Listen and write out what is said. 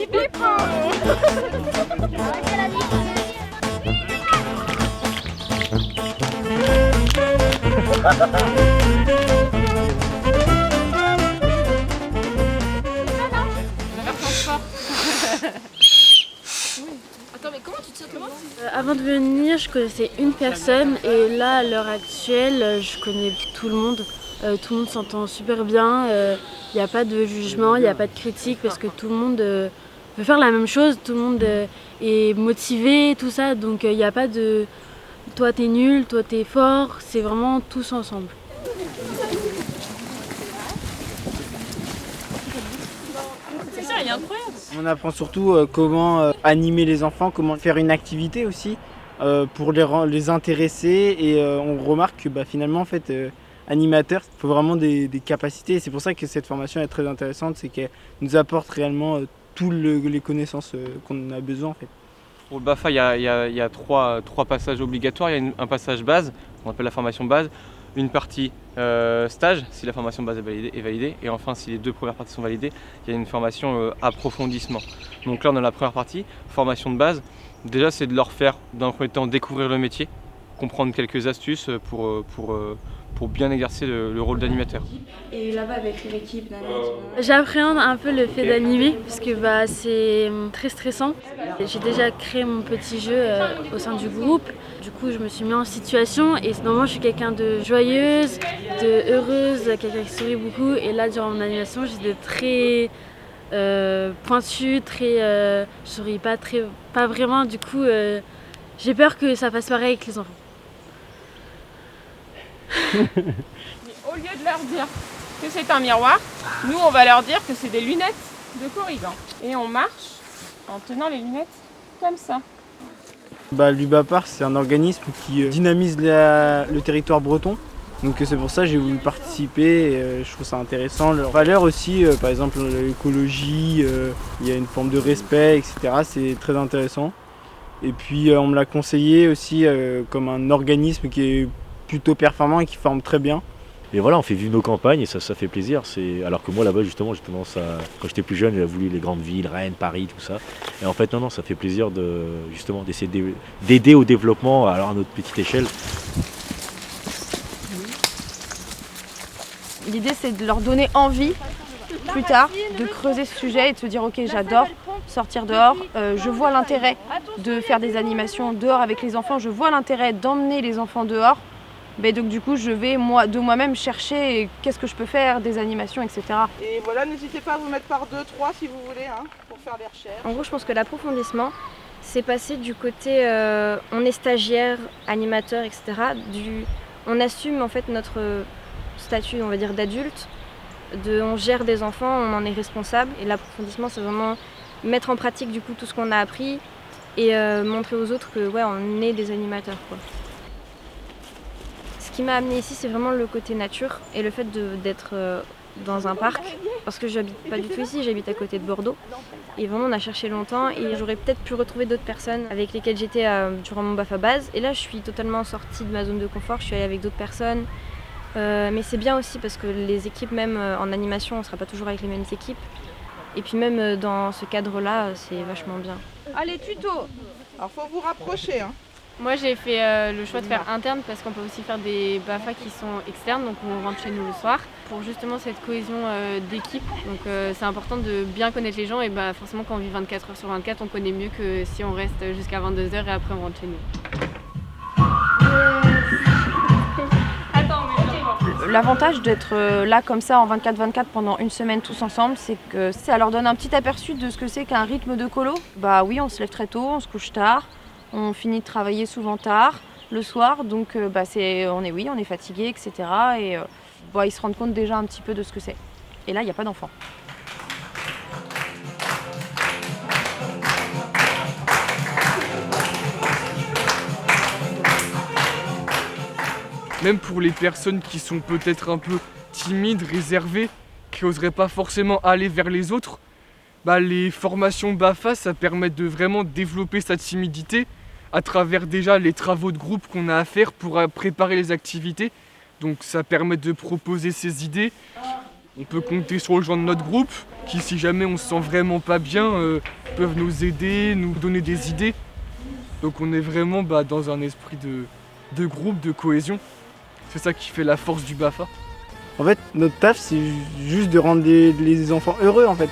Attends, mais comment tu te sens? Avant de venir, je connaissais une personne et là, à l'heure actuelle, je connais tout le monde. Tout le monde s'entend super bien, il n'y a pas de jugement, il n'y a pas de critique parce que tout le monde veut faire la même chose, tout le monde est motivé, tout ça, donc il n'y a pas de toi t'es nul, toi t'es fort, c'est vraiment tous ensemble. C'est ça, il est incroyable. On apprend surtout comment animer les enfants, comment faire une activité aussi pour les intéresser et on remarque que finalement en fait animateur, il faut vraiment des capacités et c'est pour ça que cette formation est très intéressante, c'est qu'elle nous apporte réellement toutes les connaissances qu'on a besoin en fait. Pour le BAFA, il y a trois passages obligatoires. Il y a un passage base, on appelle la formation base, une partie stage, si la formation base est validée, et enfin, si les deux premières parties sont validées, il y a une formation approfondissement. Donc là, on a la première partie, formation de base. Déjà, c'est de leur faire, dans un premier temps, découvrir le métier, comprendre quelques astuces pour bien exercer le rôle d'animateur. Et là-bas avec l'équipe J'appréhende un peu le fait d'animer parce que c'est très stressant. J'ai déjà créé mon petit jeu au sein du groupe. Du coup, je me suis mis en situation et normalement, je suis quelqu'un de joyeuse, de heureuse, quelqu'un qui sourit beaucoup. Et là, durant mon animation, j'étais très pointue, je souris pas vraiment. Du coup, j'ai peur que ça fasse pareil avec les enfants. Au lieu de leur dire que c'est un miroir, nous on va leur dire que c'est des lunettes de Corrigan. Et on marche en tenant les lunettes comme ça. L'UBAPAR, c'est un organisme qui dynamise le territoire breton. Donc c'est pour ça que j'ai voulu participer et je trouve ça intéressant. Leurs valeurs aussi, par exemple l'écologie, il y a une forme de respect, etc. C'est très intéressant. Et puis on me l'a conseillé aussi comme un organisme qui est plutôt performant et qui forme très bien. Et voilà, on fait vivre nos campagnes et ça fait plaisir. Alors que moi là-bas justement, j'ai tendance à, quand j'étais plus jeune, j'ai voulu les grandes villes, Rennes, Paris, tout ça. Et en fait non, ça fait plaisir d'essayer d'aider au développement alors à notre petite échelle. L'idée c'est de leur donner envie plus tard de creuser ce sujet et de se dire ok, j'adore sortir dehors, je vois l'intérêt de faire des animations dehors avec les enfants, je vois l'intérêt d'emmener les enfants dehors. Donc du coup je vais de moi-même chercher qu'est-ce que je peux faire, des animations, etc. Et voilà, n'hésitez pas à vous mettre par 2, 3 si vous voulez, pour faire des recherches. En gros, je pense que l'approfondissement, c'est passer du côté on est stagiaire, animateur, etc. On assume en fait notre statut, on va dire, d'adulte, on gère des enfants, on en est responsable. Et l'approfondissement, c'est vraiment mettre en pratique du coup tout ce qu'on a appris et montrer aux autres que ouais, on est des animateurs, quoi. Ce qui m'a amené ici, c'est vraiment le côté nature et le fait d'être dans un parc. Parce que j'habite pas du tout ici, j'habite à côté de Bordeaux. Et vraiment, on a cherché longtemps et j'aurais peut-être pu retrouver d'autres personnes avec lesquelles j'étais durant mon BAFA base. Et là, je suis totalement sortie de ma zone de confort, je suis allée avec d'autres personnes. Mais c'est bien aussi parce que les équipes, même en animation, on ne sera pas toujours avec les mêmes équipes. Et puis même dans ce cadre-là, c'est vachement bien. Allez, tuto. Alors, faut vous rapprocher. Moi j'ai fait le choix de faire interne parce qu'on peut aussi faire des BAFA qui sont externes, donc on rentre chez nous le soir pour justement cette cohésion d'équipe. Donc c'est important de bien connaître les gens et forcément quand on vit 24 heures sur 24 on connaît mieux que si on reste jusqu'à 22 heures et après on rentre chez nous. L'avantage d'être là comme ça en 24-24 pendant une semaine tous ensemble, c'est que ça leur donne un petit aperçu de ce que c'est qu'un rythme de colo. Oui, on se lève très tôt, on se couche tard. On finit de travailler souvent tard, le soir, donc on est fatigué, etc. Et ils se rendent compte déjà un petit peu de ce que c'est. Et là, il n'y a pas d'enfants. Même pour les personnes qui sont peut-être un peu timides, réservées, qui n'oseraient pas forcément aller vers les autres, les formations BAFA, ça permet de vraiment développer sa timidité à travers déjà les travaux de groupe qu'on a à faire pour préparer les activités. Donc ça permet de proposer ses idées, On peut compter sur les gens de notre groupe qui, si jamais on se sent vraiment pas bien, peuvent nous aider, nous donner des idées. Donc on est vraiment dans un esprit de groupe, de cohésion. C'est ça qui fait la force du BAFA. En fait, notre taf, c'est juste de rendre les enfants heureux, en fait.